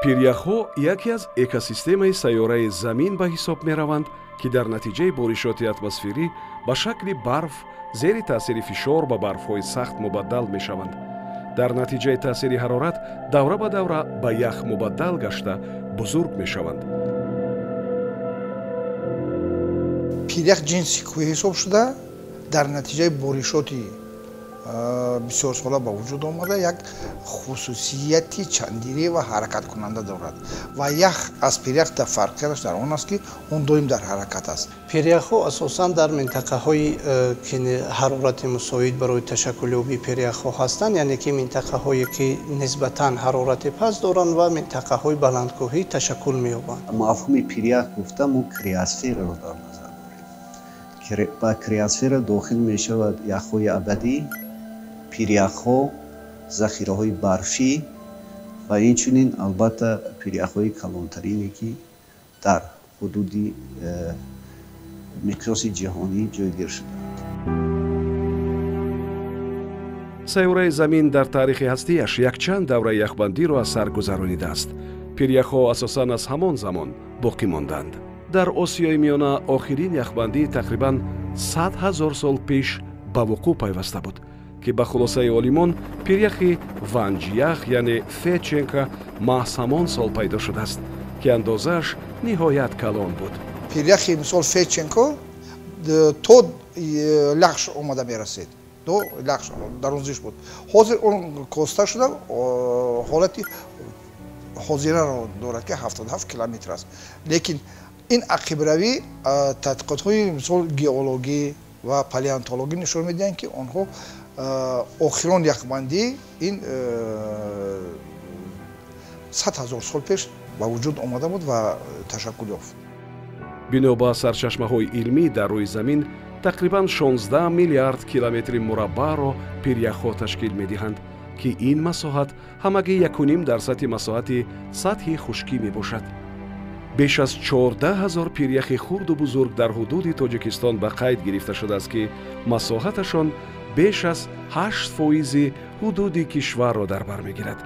пиряхҳо яке аз экосистемаи сайёраи Замин ба ҳисоб мераванд, ки дар натиҷаи боришоти атмосферӣ ба шакли барф зери таъсири фишор ба барфҳои сахт мубаддал мешаванд. дар натиҷаи таъсири ҳарорат давра ба давра ба ях мубаддал гашта бузург мешаванд. пирях ҷинси кӯҳ ҳисоб шуда дар натиҷаи боришоти бисёрсола ба вуҷуд омада як хусусияти чандирӣ ва ҳаракаткунанда дорад ва ях аз пирях дар фарқияташ дар он аст ки он доим дар ҳаракат аст. пиряхҳо асосан дар минтақаҳои ки ҳарорати мусоид барои ташаккулёбии пиряхҳо ҳастанд, яъне ки минтақаҳое ки нисбатан ҳарорати паст доранд ва минтақаҳои баландкӯҳӣ ташаккул меёбанд. мафҳуми пирях гуфта мо криосфераро дар назар дорем. ба криосфера дохил мешавад яхҳои абадӣ, пиряхҳо, захираҳои барфӣ ва инчунин албатта пиряхҳои калонтарине ки дар ҳудуди миқёси ҷаҳонӣ ҷойгир шудаанд. сайёраи Замин дар таърихи ҳастиаш якчанд давраи яхбандиро аз сар гузаронидааст. пиряхҳо асосан аз ҳамон замон боқӣ монданд. дар Осиёи миёна охирин яхбандӣ тақрибан 100 000 сол пеш ба вуқӯъ пайваста буд, ки ба хулосаи олимон пиряхи ванҷях яъне феченка маҳз ҳамон сол пайдо шудааст, ки андозааш ниҳоят калон буд. пиряхи мисол феченко то лахш омада мерасид, до лахш дарунзиш буд. ҳозир он коста шуда ҳолати ҳозираро дорад ки 77 километр аст. лекин ин ақибравӣ тадқиқотҳои мисол геологӣ ва палеонтологӣ нишон медиҳанд ки онҳо охирон яхбандӣ ин 100 000 сол пеш ба вуҷуд омада буд ва ташаккул ёфт. бино ба сарчашмаҳои илмӣ дар рӯи Замин тақрибан 16 миллиард километри мураббаъро пиряхҳо ташкил медиҳанд, ки ин масоҳат ҳамагӣ 1.5% масоҳати сатҳи хушкӣ мебошад. беш аз 14 000 пиряхи хурду бузург дар ҳудуди Тоҷикистон ба қайд гирифта шудааст, ки масоҳаташон беш аз 8% ҳудуди кишварро дар бар мегирад.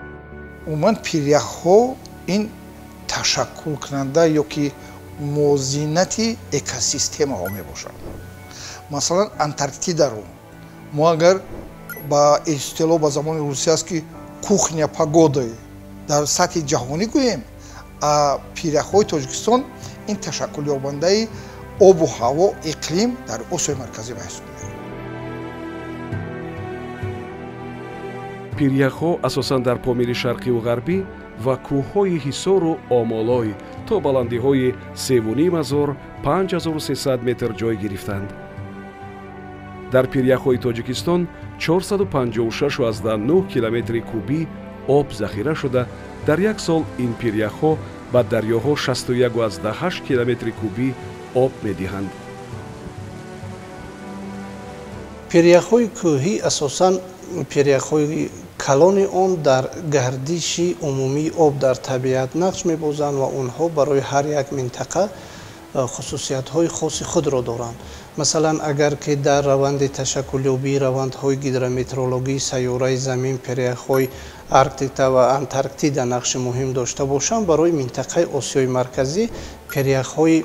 умуман пиряхҳо ин ташаккулкунанда ё ки мувозинати экосистемаҳо мебошад. масалан Антарктидаро мо агар ба истилоҳ ба забони русия аст ки кухня погоды дар сатҳи ҷаҳонӣ гӯем, пиряхҳои Тоҷикистон ин ташаккулёбандаи обу ҳаво иқлим дар Осиёи марказӣ маҳсуб меёбад. пиряхҳо асосан дар помири шарқиву ғарбӣ ва кӯҳҳои Ҳисору Омолой то баландиҳои 3500–5300 метр ҷой гирифтанд. дар пиряхҳои Тоҷикистон 456.9 километри кубӣ об захира шуда, дар як сол ин пиряхҳо ба дарёҳо 61.8 километри кубӣ об медиҳанд. пиряхҳои кӯҳӣ асосан пиряхҳои калони он дар гардиши умумии об дар табиат нақш мебозанд ва онҳо барои ҳар як минтақа хусусиятҳои хоси худро доранд. масалан агар ки дар раванди ташаккулёбии равандҳои гидрометеорологии сайёраи Замин пиряхҳои Арктика ва Антарктида нақши муҳим дошта бошанд, барои минтақаи Осиёи марказӣ пиряхҳои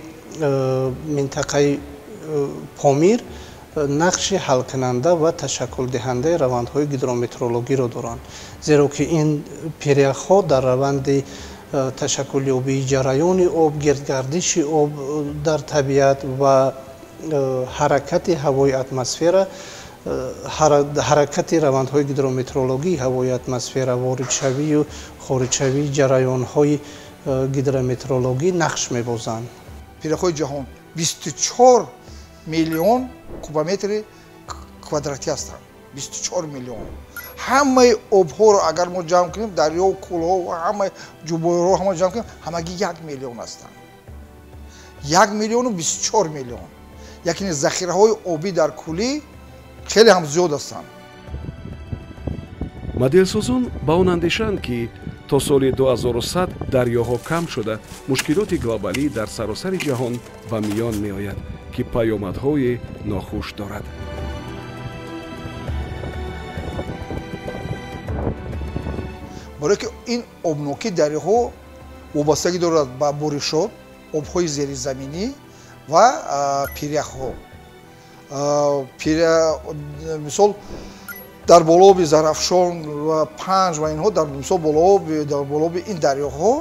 минтақаи Помир нақши ҳалкунанда ва ташаккулдиҳандаи равандҳои гидрометеорологиро доранд, зеро ки ин пиряхҳо дар раванди ташаккулёбии ҷараёни об, гирдгардиши об дар табиат ва ҳаракати ҳавои атмосфера, ҳаракати равандҳои гидрометеорологии ҳавои атмосфера, воридшавию хориҷшавии ҷараёнҳои гидрометеорологӣ нақш мебозанд. пиряхҳои ҷаҳон 24 миллион кубометри квадратӣ ҳастанд. 24 миллион. ҳамаи обҳоро агар мо ҷамъ кунем, дарё, кӯлҳо ва ҳамаи ҷубойро ҳама ҷамъ кунем, ҳамагӣ 1 миллион ҳастанд. 1 миллиону 24 миллион. яъне захираҳои обӣ дар куллӣ хеле ҳам зиёд ҳастанд. моделсозон ба он андешанд, ки то соли 2100 дарёҳо кам шуда, мушкилоти глобалӣ дар саросари ҷаҳон ба миён меояд, ки паёмадҳои нохуш дорад. барое ки ин обнокии дарёҳо вобастагӣ дорад ба боришот, обҳои зеризаминӣ ва пиряхҳо. Мисол дар болооби Зарафшон ва Панҷ ва инҳо дар мисол болооби ин дарёҳо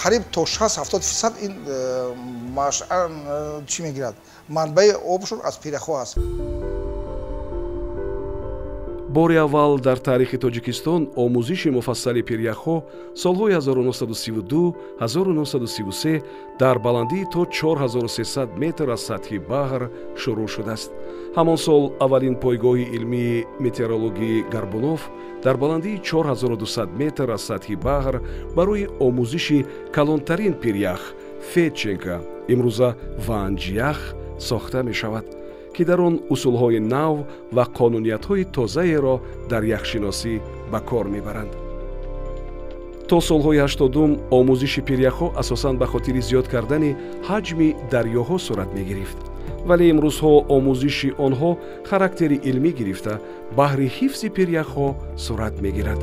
қариб то 60-70% ин чӣ мегирад, манбаи обшон аз пиряхҳо аст. бори аввал дар таърихи Тоҷикистон омӯзиши муфассали пиряхҳо солҳои 1932-1933 дар баландии то 4300 метр аз сатҳи баҳр шурӯъ шудааст. ҳамон сол аввалин пойгоҳи илмии метеорологии Горбунов дар баландии 4200 метр аз сатҳи баҳр барои омӯзиши калонтарин пиряхъ Федченко, имрӯза Ванҷях, сохта мешавад, ки дар он усулҳои нав ва қонуниятҳои тозаеро дар яхшиносӣ ба кор мебаранд. то солҳои 80-ум омӯзиши пиряхҳо асосан ба хотири зиёд кардани ҳаҷми дарёҳо сурат мегирифт, вале имрӯзҳо омӯзиши онҳо характери илмӣ гирифта баҳри ҳифзи пиряхҳо сурат мегирад.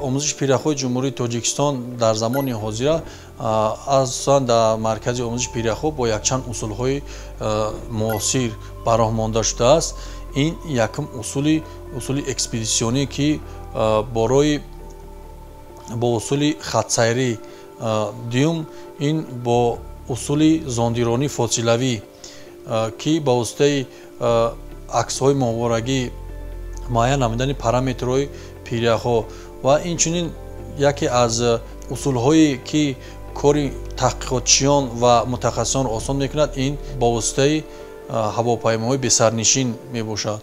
омӯзиши пиряхҳои ҷумҳурии Тоҷикистон дар замони ҳозира асосан дар маркази омӯзиши пиряхҳо бо якчанд усулҳои муосир бароҳ монда шудааст. ин якум усули экспедитсионӣ, ки бо усули хатсайрӣ, дуюм ин бо усули зондиронӣ фосилавӣ, ки ба воситаи аксҳои моҳворагӣ муайян намудани параметрҳои пиряхҳо ва инчунин яке аз усулҳое ки кори таҳқиқотчиён ва мутахассисон осон мекунад, ин бо воситаи ҳавопаймоҳои бесарнишин мебошад.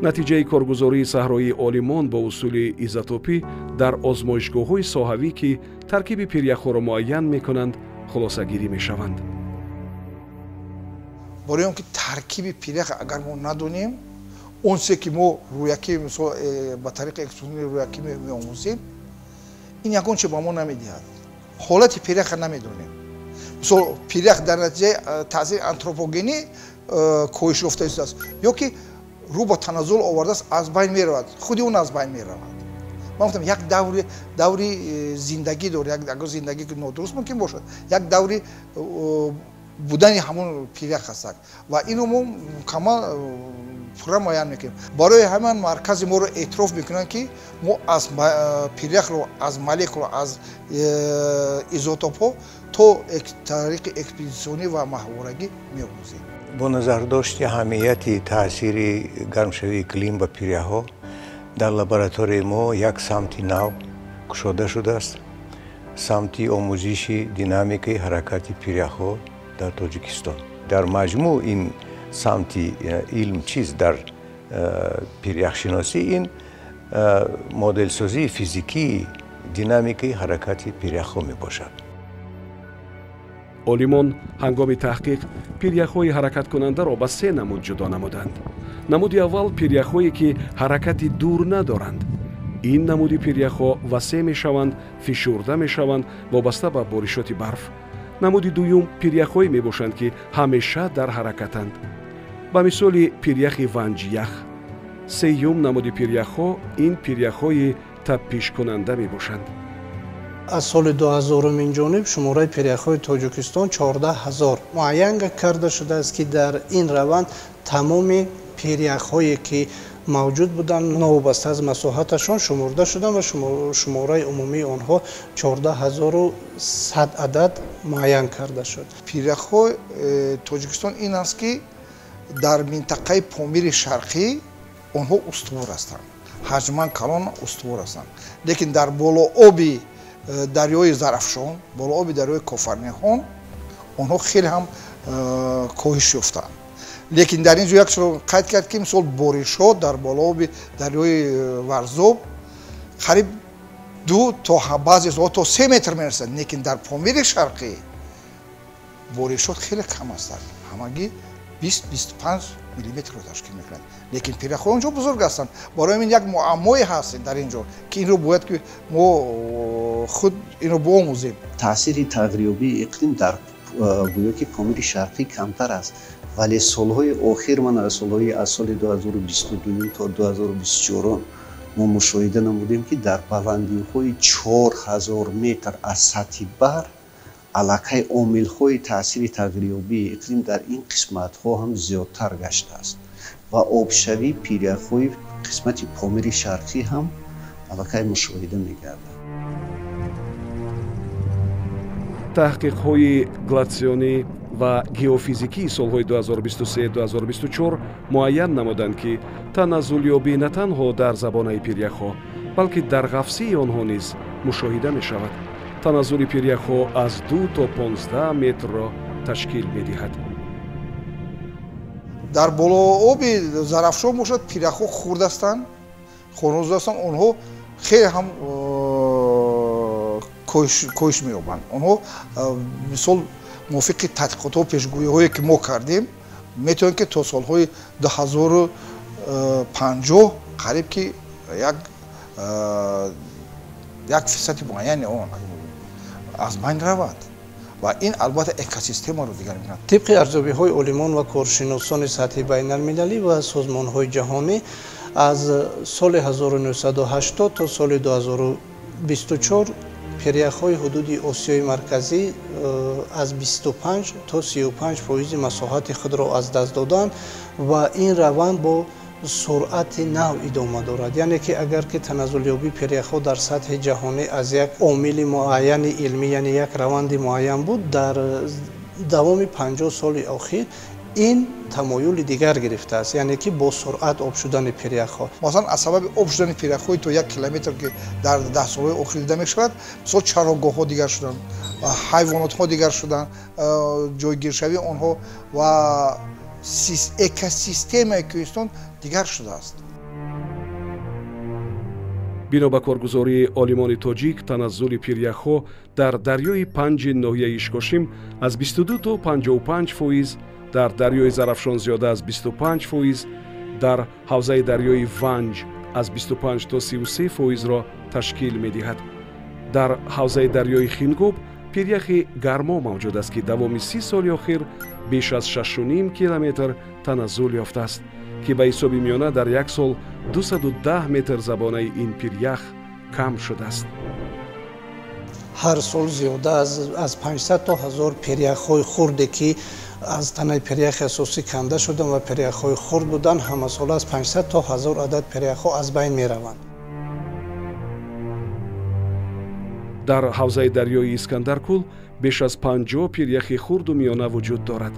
натиҷаи коргузории саҳроии Олимон бо усули изотопӣ дар озмоишгоҳҳои соҳавӣ, ки таркиби пиряхҳоро муайян мекунанд, хулосагирӣ мешаванд. барои он ки таркиби пирях агар мо надонем, он се ки мо рӯякӣ мисол ба тариқи экспериментӣ рӯякӣ меомӯзем, ин ягон чиз ба мо намедиҳад. ҳолати пиряхро намедонем. мисол пирях дар натиҷаи таъсири антропогенӣ коҳиш ёфта истааст ё ки рӯ ба таназзул овардааст, аз байн меравад, худи он аз байн меравад. ман гуфтам як даври зиндагӣ дорад, агар зиндагӣ нодуруст мумкин бошад, як даври будани ҳамон пирях ҳастад ва ино мо мукаммал пурра муайян мекунем. барои ҳаман маркази моро эътироф мекунанд, ки мо аз пиряхро, аз молекула, аз изотопҳо то тариқи экспедитсионӣ ва маҳворагӣ меомӯзем. бо назардошти аҳамияти таъсири гармшавии иқлим ба пиряҳҳо дар лабораторияи мо як самти нав кушода шудааст, самти омӯзиши динамикаи ҳаракати пиряҳҳо дар Тоҷикистон. дар маҷмӯъ ин самти илм чист дар пиряхшиносӣ, ин моделсозии физикии динамикаи ҳаракати пиряҳҳо мебошад. олимон ҳангоми таҳқиқ пиряхҳои ҳаракаткунандаро ба се намуд ҷудо намуданд. намуди аввал пиряхҳое ки ҳаракати дур надоранд. ин намуди пиряхҳо васеъ мешаванд, фишурда мешаванд вобаста ба боришоти барф. намуди дуюм пиряхҳое мебошанд ки ҳамеша дар ҳаракатанд, ба мисоли пиряхи Ванҷях. сеюм намуди пиряхҳо ин пиряхҳои табпишкунанда мебошанд. аз соли 2000 ҷониб шумораи пиряхҳои Тоҷикистон 14000 муайян карда шудааст, ки дар ин раванд тамоми пиряхҳое ки мавҷуд буданд новобаста аз масоҳаташон шумурда шуданд ва шумораи умумии онҳо 14100 адад муайян карда шуд. пиряхҳои Тоҷикистон ин аст, ки дар минтақаи Помири шарқӣ онҳо устувор ҳастанд, ҳаҷман калон устувор ҳастанд, лекин дар болооби дарёи Зарафшон, болооби дарёи Кофарниҳон онҳо хеле ҳам коҳиш ёфтанд. лекин дар ин ҷо як чиро қайд кард, ки мисол боришҳо дар болооби дарёи Варзоб қариб 2 то баъзе ҷоҳо то 3 метр мерасад, лекин дар Помири шарқӣ боришот хеле кам ҳастанд, ҳамагӣ 20-25 миллиметрро ташкил мекунад, лекин пиряхҳои онҷо бузург ҳастанд. барои ин як муаммое ҳаст дар ин ҷо, ки инро бояд ки мо худ инро биомӯзем. таъсири тағйирёбии иқлим дар гӯё ки Помири шарқӣ камтар аст вале солҳои охир ман аз соли 2022 то 2024 мо мушоҳида намудем ки дар баландиҳои 4000 метр аз сатҳи бар аллакай омилҳои таъсири тағйирёбии иқлим дар ин қисматҳо ҳам зиёдтар гаштааст ва обшавии пиряхҳои қисмати помири шарқӣ ҳам аллакай мушоҳида мегардад. таҳқиқҳои глатсионӣ ва геофизикии солҳои 2023-2024 муайян намуданд ки таназзулёбӣ на танҳо дар забонаи пиряхҳо, балки дар ғафсии онҳо низ мушоҳида мешавад. таназзули пиряхҳо аз 2 то 15 метрро ташкил медиҳад. дар болооби зарафшон бошад пиряхҳо хурд ҳастанд, хунуз ҳастанд, онҳо хеле ҳам коҳиш меёбанд. онҳо мисол мувофиқи тадқиқотҳо пешгӯиҳое ки мо кардем метавонем ки то солҳои 2050 қариб ки як фисади муайяни он аз байн равад ва ин албатта экосистемаро дигар мекунад. тибқи арзёбиҳои олимон ва коршиносони сатҳи байналмилалӣ ва созмонҳои ҷаҳонӣ аз соли 1980 то соли 2024 пиряхҳои ҳудуди осиёи марказӣ аз 25 то 35% масоҳати худро аз даст доданд ва ин раванд бо суръати нав идома дорад. яъне ки агар ки таназзулёбии пиряхҳо дар сатҳи ҷаҳонӣ аз як омили муайяни илмӣ, яъне як раванди муайян буд, дар давоми 50 соли охир ин тамоюли дигар гирифтааст, яъне ки бо суръат об шудани пиряхҳо. масалан аз сабаби об шудани пиряхҳои то 1 километр ки дар 10 солҳои охир дида мешавад, мисол чарогоҳҳо дигар шуданд, ҳайвонотҳо дигар шуданд, ҷойгиршавии онҳо ва экосистемаи кӯҳистон дигар шудааст. бино ба коргузории олимони тоҷик, таназзули пиряхҳо дар дарёи панҷи ноҳияи ишкошим аз 22 то 55%, дар дарёи зарафшон зиёда аз 25%, дар ҳавзаи дарёи ванҷ аз 25 то 33%-ро ташкил медиҳад. дар ҳавзаи дарёи хингоб пиряхи гармо мавҷуд аст ки давоми 30 соли охир беш аз 6.5 километр таназзул ёфтааст, ки ба ҳисоби миёна дар як сол 210 метр забонаи ин пирях кам шудааст. ҳар сол зиёда аз 500 то 1000 пиряхҳои хурде ки аз танаи пиряхи асосӣ канда шуданд ва пиряхҳои хурд буданд, ҳамасола аз 500 то 1000 адад пиряхҳо аз байн мераванд. дар ҳавзаи дарёи искандаркул беш аз 50 пиряхи хурду миёна вуҷуд дорад.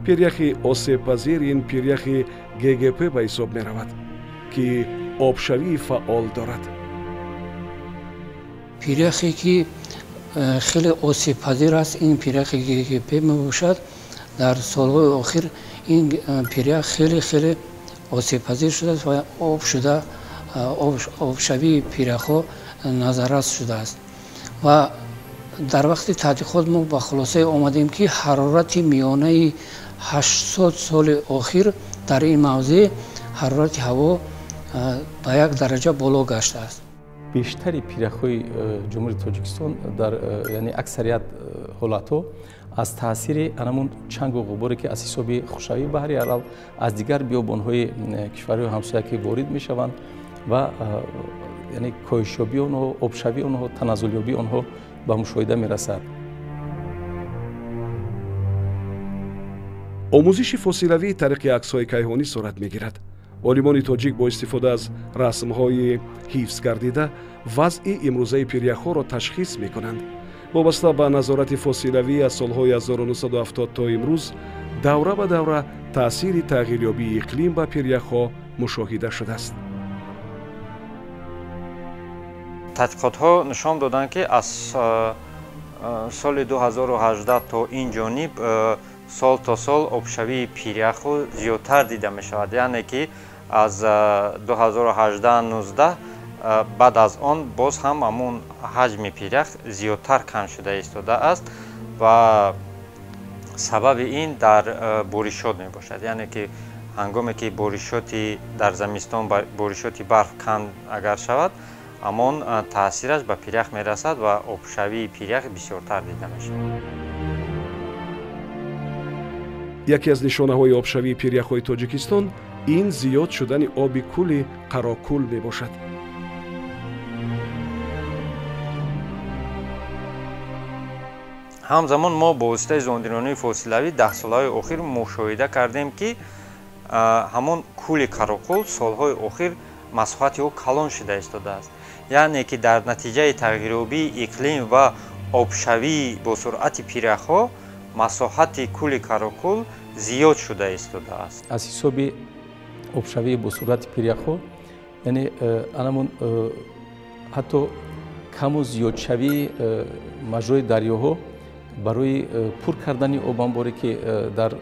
пиряхи осебпазир ин пиряхи ГГП ба ҳисоб меравад, ки обшавии фаъол дорад. пиряхе ки хеле осебпазир аст, ин пиряхи ГГП мебошад. дар солҳои охир ин пирях хеле осебпазир шудааст ва обшавии пиряхҳо назаррас шудааст. ва дар вақти тадқиқот мо ба хулосае омадем ки ҳарорати миёнаи 800 соли охир дар ин мавзеъ ҳарорати ҳаво ба 1 дараҷа боло гаштааст. бештари пиряхҳои ҷумҳурии тоҷикистон дар яъне аксарият ҳолатҳо аз таъсири анамун чангу ғубуре ки аз ҳисоби хушавии баҳри арал аз дигар биёбонҳои кишварҳои ҳамсоя ки ворид мешаванд ва яъне коҳишёбии онҳо, обшавии онҳо, таназзулёбии онҳо ба мушоҳида мерасад. омӯзиши фосилавии тариқи аксҳои кайҳонӣ сурат мегирад. олимони тоҷик бо истифода аз расмҳои ҳифз гардида вазъи имрӯзаи пиряхҳоро ташхис мекунанд. вобаста ба назорати фосилавӣ аз солҳои 1970 то имрӯз давра ба давра таъсири тағйирёбии иқлим ба пиряхҳо мушоҳида шудааст. тадқиқотҳо нишон доданд ки аз соли 2018 то ин ҷониб сол то сол обшавии пиряхҳо зиёдтар дида мешавад, яъне ки аз 2018-19 баъд аз он боз ҳам ҳамун ҳаҷми пирях зиёдтар кам шуда истодааст ва сабаби ин дар боришот мебошад, яъне ки ҳангоме ки боришоти дар зимистон боришоти барф кам агар шавад, ҳамон таъсираш ба пирях мерасад ва обшавии пирях бисёртар дида мешавад. яке аз нишонаҳои обшавии пиряхҳои тоҷикистон ин зиёд шудани оби кӯли қарокӯл мебошад. ҳамзамон мо бо воситаи зондиронии фосилавӣ даҳсолаҳои охир мушоҳида кардем, ки ҳамон кӯли қарокӯл солҳои охир масоҳати ӯ калон шуда истодааст. яъне ки дар натиҷаи тағйирёбии иқлим ва обшавӣ бо суръати пиряхҳо масоҳати кӯли қарокӯл зиёд шуда истодааст. аз ҳисоби обшавӣ бо суръати пиряхҳо, яъне анамон ҳатто каму зиёдшавии маҷрои дарёҳо барои пур кардани обанборе ки дар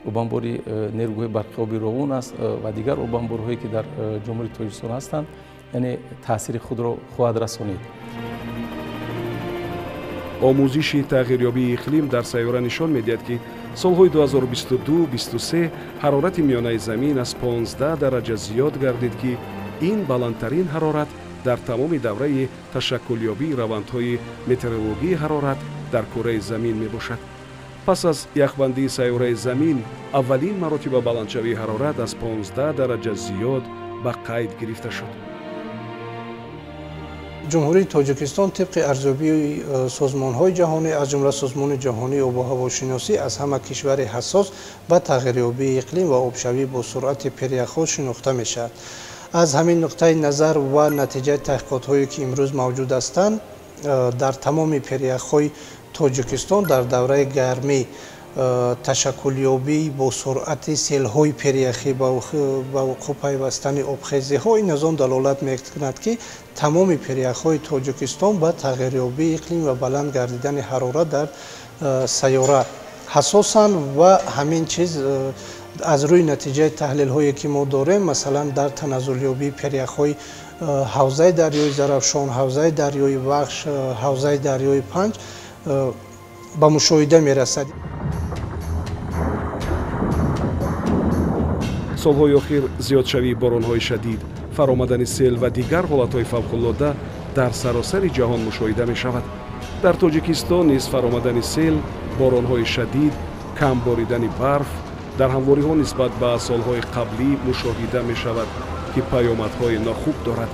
обанбори нерӯҳои барқиёби Ровон аст ва дигар обанборҳое ки дар ҷумҳурии Тоҷикистон ҳастанд, яъне таъсири худро хоҳад расонид. омӯзиши тағйирёбии иқлим дар сайёра нишон медиҳад, ки солҳои 2022-23 ҳарорати миёнаи замин аз 15 дараҷа зиёд гардид, ки ин баландтарин ҳарорат дар тамоми давраи ташаккулёбии равандҳои метеорологии ҳарорат дар кураи замин мебошад. пас аз яхбандии сайёраи замин аввалин маротиба баландшавии ҳарорат аз 15 дараҷа зиёд ба қайд гирифта шуд. ҷумҳурии тоҷикистон тибқи арзёбии созмонҳои ҷаҳонӣ аз ҷумла созмони ҷаҳонии обуҳавошиносӣ аз ҳама кишвари ҳассос ба тағйирёбии иқлим ва обшавӣ бо суръати пиряхҳо шинохта мешавад. аз ҳамин нуқтаи назар ва натиҷаи таҳқиқотҳое ки имрӯз мавҷуд ҳастанд, дар тамоми пиряхҳои тоҷикистон дар давраи гармӣ ташаккулёбӣ бо суръати селҳои пиряхӣ ба вуқӯъ пайвастани обхезиҳо, ин аз он далолат мекунад, ки тамоми пиряхҳои тоҷикистон ба тағйирёбии иқлим ва баланд гардидани ҳарорат дар сайёра ҳасосанд ва ҳамин чиз аз рӯи натиҷаи таҳлилҳое ки мо дорем, масалан дар таназзулёбии пиряхҳои ҳавзаи дарёи Зарафшон, ҳавзаи дарёи Вахш, ҳавзаи дарёи Панҷ ба мушоҳида мерасад. солҳои охир зиёдшавии боронҳои шадид, фаромадани сел ва дигар ҳолатҳои фавқуллода дар саросари ҷаҳон мушоҳида мешавад. дар тоҷикистон низ фаромадани сел, боронҳои шадид, кам боридани барф дар ҳамвориҳо нисбат ба солҳои қаблӣ мушоҳида мешавад, ки паёмадҳои нохуб дорад.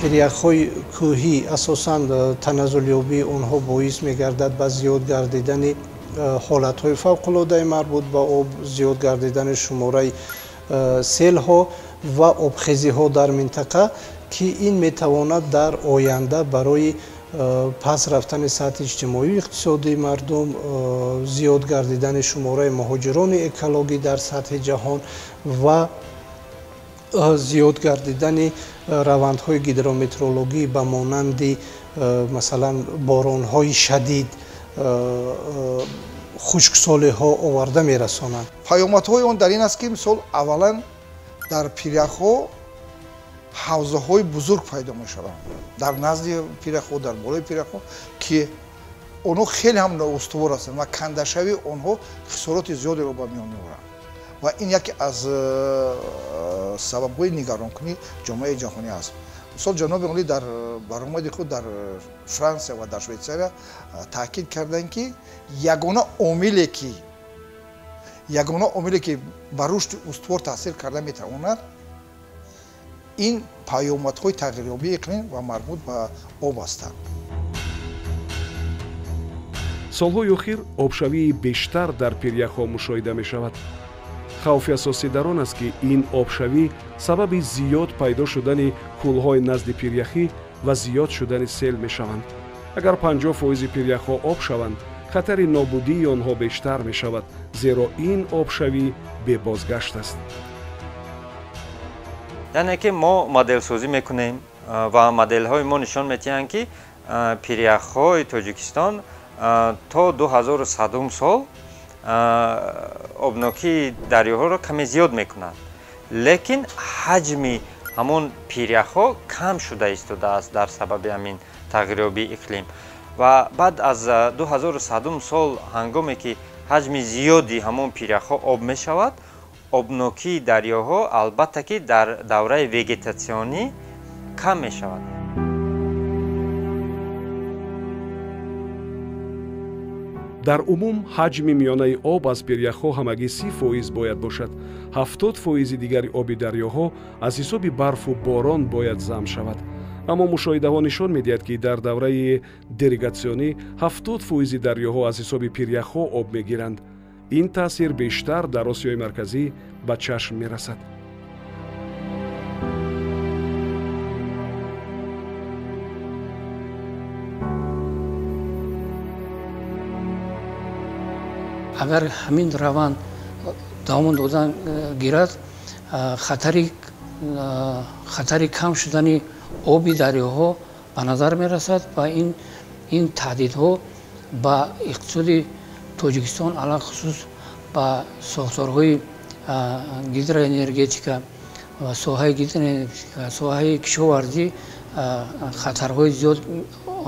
пиряхҳои кӯҳӣ асосан таназзулёбии онҳо боис мегардад ба зиёд гардидани ҳолатҳои фавқуллодаи марбут ба об, зиёд гардидани шумораи селҳо ва обхезиҳо дар минтақа, ки ин метавонад дар оянда барои паст рафтани сатҳи иҷтимоию иқтисодии мардум, зиёд гардидани шумораи муҳоҷирони экологӣ дар сатҳи ҷаҳон ва зиёд гардидани равандҳои гидрометеорологӣ ба монанди масалан боронҳои шадид, хушксолиҳо оварда мерасонанд. паёмадҳои он дар ин аст ки мисол аввалан дар пиряхҳо ҳавзаҳои бузург пайдо мешаванд дар назди пиряхҳо, дар болои пиряхҳо, ки онҳо хеле ҳам ноустувор ҳастанд ва кандашавии онҳо хисороти зиёдеро ба миён меоранд ва ин яке аз сабабҳои нигаронкунии ҷомеаи ҷаҳонӣ аст. мисол ҷаноби олӣ дар баромади худ дар Франсия ва дар Швейтсария таъкид карданд, ки ягона омиле ки ба рушди устувор таъсир карда метавонад, ин паёмадҳои тағйирёбии иқлим ва марбут ба об ҳастанд. солҳои охир обшавии бештар дар пиряхҳо мушоҳида мешавад. хавфи асосӣ дар он аст, ки ин обшавӣ сабаби зиёд пайдо шудани кӯлҳои назди пиряхӣ ва зиёд шудани сел мешаванд. агар 50% пиряхҳо об шаванд, хатари нобудии онҳо бештар мешавад, зеро ин обшавӣ бебозгашт аст. яъне ки мо моделсозӣ мекунем ва моделҳои мо нишон медиҳанд, ки пиряхҳои Тоҷикистон то 2100 сол обнокии дарёҳоро каме зиёд мекунад, лекин ҳаҷми ҳамун пиряхҳо кам шуда истодааст дар сабаби ҳамин тағйирёбии иқлим. ва баъд аз 2100 сол ҳангоме ки ҳаҷми зиёди ҳамун пиряхҳо об мешавад, обнокии дарёҳо албатта ки дар давраи вегетатсионӣ кам мешавад. дар умум ҳаҷми миёнаи об аз пиряхҳо ҳамагӣ 30% бояд бошад. 70% дигари оби дарёҳо аз ҳисоби барфу борон бояд зам шавад. аммо мушоҳидаҳо нишон медиҳад ки дар давраи деригатсионӣ 70% дарёҳо аз ҳисоби пиряхҳо об мегиранд. ин таъсир бештар дар осиёи марказӣ ба чашм мерасад. агар ҳамин раванд давом додан гирад, хатари кам шудани оби дарёҳо ба назар мерасад ва ин таҳдидҳо ба иқтисоди тоҷикистон алахусус ба сохторҳои гидроэнергетика ва соҳаи гидроэнергетика, соҳаи кишоварзӣ хатарҳои зиёд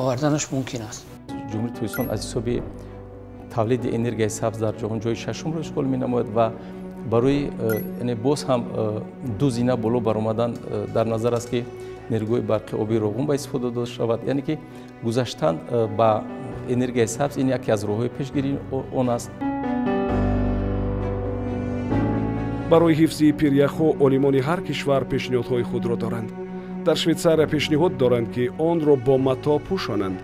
оварданаш мумкин аст. ҷумҳурии Тоҷикистон аз ҳисоби тавлиди энергияи сабз дар ҷаҳон ҷои шашумро ишғол менамояд ва барои боз ҳам ду зина боло баромадан дар назар аст ки нерӯҳои барқи оби роғун ба истифода дода шавад. яъне ки гузаштан ба энергияи сабз ин яке аз роҳҳои пешгирии он аст. барои ҳифзи пиряхҳо олимони ҳар кишвар пешниҳодҳои худро доранд. дар Швейтсария пешниҳод доранд ки онро бо матоъ пӯшонанд.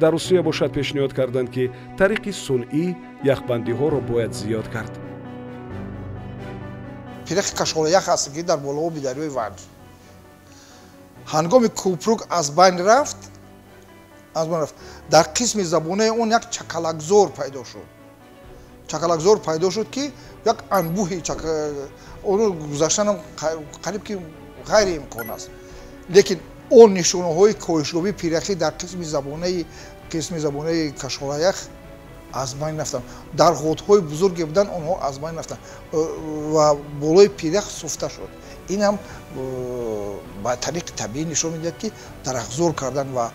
дар Русия бошад пешниҳод карданд ки тариқи сунъӣ яхбандиҳоро бояд зиёд кард. пиряхи кашолаях ҳаст ки дар болооби дарёи Ванҷ ҳангоми кӯпрук аз байн рафт, дар қисми забонаи он як чакалакзор пайдо шуд ки як анбӯҳи оно гузаштанам қариб ки ғайриимкон аст. лекин он нишонаҳои коҳишёбии пиряхӣ дар қисми забонаи кашолаях аз байн рафтанд. дар ҳодҳои бузурге будан онҳо аз байн рафтанд ва болои пирях суфта шуд. ин ҳам ба тариқи табиӣ нишон медиҳад ки дарахтзор кардан ва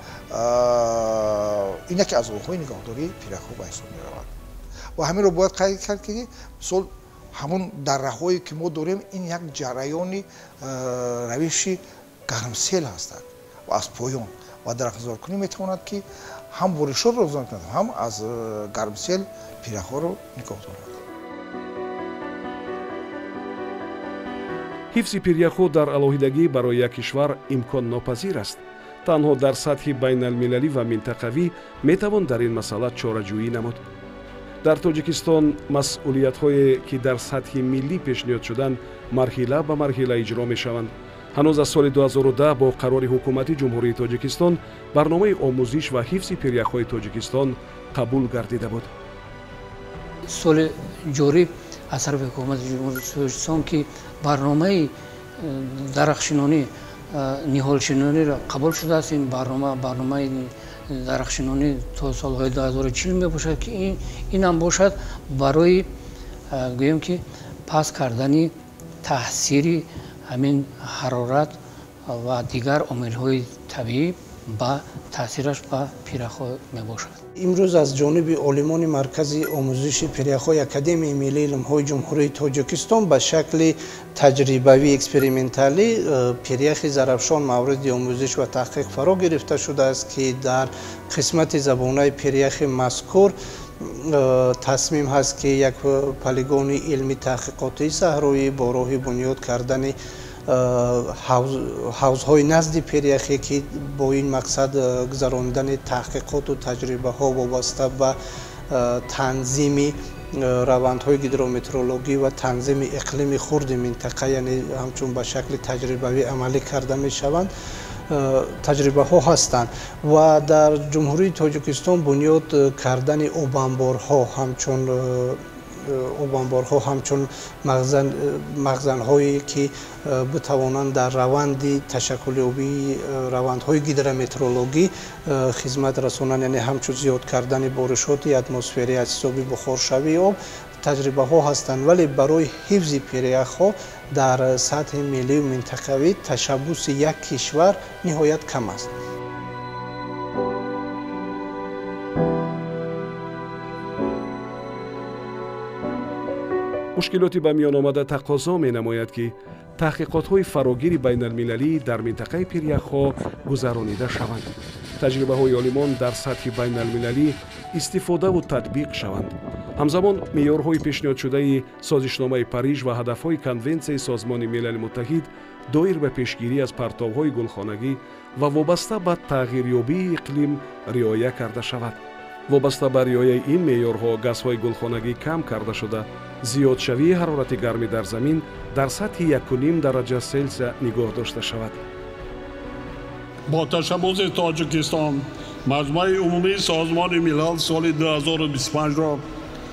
ин яке аз роҳҳои нигоҳдории пиряхҳо ба ҳисоб меравад. ва ҳаминро бояд қайд кард ки мисол ҳамун дарраҳое ки мо дорем ин як ҷараёни равиши гармсел ҳастад ва аз поён ва дарахтзоркунӣ метавонад ки ҳам боришотро рафзон кунад, ҳам аз гармсел пиряхҳоро нигоҳ дорад. ҳифзи пиряхҳо дар алоҳидагӣ барои як кишвар имконнопазир аст. танҳо дар сатҳи байналмилалӣ ва минтақавӣ метавон дар ин масъала чораҷӯӣ намуд. дар Тоҷикистон масъулиятҳое ки дар сатҳи миллӣ пешниҳод шуданд марҳила ба марҳила иҷро мешаванд. ҳанӯз аз соли 2010 бо қарори ҳукумати ҷумҳурии Тоҷикистон барномаи омӯзиш ва ҳифзи пиряхҳои Тоҷикистон қабул гардида буд. соли ҷорӣ аз тарафи ҳукумати ҷумҳурии Тоҷикистон ки барномаи дарахтшинонӣ ниҳолшинониро қабул шудааст. ин барномаи дарахтшинонӣ то солҳои 2040 мебошад ки ин ҳам бошад барои гӯем ки паст кардани таъсири ҳамин ҳарорат ва дигар омилҳои табиӣ ба таъсираш ба пиряхҳо мебошад. имрӯз аз ҷониби олимони маркази омӯзиши пиряхҳои академияи миллии илмҳои ҷумҳурии Тоҷикистон ба шакли таҷрибавӣ эксперименталӣ пиряхи зарафшон мавриди омӯзиш ва таҳқиқ фаро гирифта шудааст ки дар қисмати забонаи пиряхи мазкур тасмим ҳаст ки як полигони илми таҳқиқотии саҳроӣ бо роҳи бунёд кардани ҳавзҳои назди пиряхе ки бо ин мақсад гузарондани таҳқиқоту таҷрибаҳо вобаста ба танзими равандҳои гидрометеорологӣ ва танзими иқлими хурди минтақа, яъне ҳамчун ба шакли таҷрибавӣ амалӣ карда мешаванд, таҷрибаҳо ҳастанд. ва дар ҷумҳурии Тоҷикистон бунёд кардани обанборҳо ҳамчун обанборҳо ҳамчун махзанҳое ки битавонанд дар раванди ташаккулёбии равандҳои гидрометеорологӣ хизмат расонанд, яъне ҳамчун зиёд кардани боришоти атмосферӣ аз ҳисоби бухоршавии об таҷрибаҳо ҳастанд, вале барои ҳифзи пиряхҳо дар сатҳи миллию минтақавӣ ташаббуси як кишвар ниҳоят кам аст. мушкилоти ба миён омада тақозо менамояд ки таҳқиқотҳои фарогири байналмилалӣ дар минтақаи пиряхҳо гузаронида шаванд. таҷрибаҳои олимон дар сатҳи байналмилалӣ истифодаву татбиқ шаванд. ҳамзамон меъёрҳои пешниҳодшудаи созишномаи Париж ва ҳадафҳои конвенсияи Созмони Милали Муттаҳид доир ба пешгирӣ аз партовҳои гулхонагӣ ва вобаста ба тағйирёбии иқлим риоя карда шавад. вобаста ба риояи ин меъёрҳо газҳои гулхонагӣ кам карда шуда зиёдшавии ҳарорати гармӣ дар замин дар сатҳи 1.5 дараҷа селсия нигоҳ дошта шавад. با تشبث تاجیکستان مجمع عمومی سازمان ملل سال 2025 را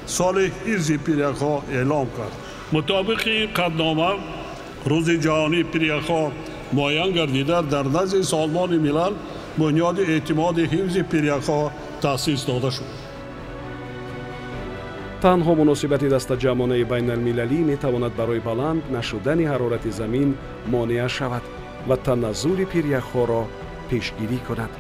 سال حفظ پیرک‌ها اعلام کرد. مطابق این قطعنامه روز جهانی پیرک‌ها معین گردیده در نزد سازمان ملل بنیاد اعتماد حفظ پیرک‌ها تأسیس داده شد. танҳо муносибати дастаҷамонаи байналмилалӣ метавонад барои баланд нашудани ҳарорати замин монеа шавад ва таназзули пиряхҳоро пешгирӣ кунад.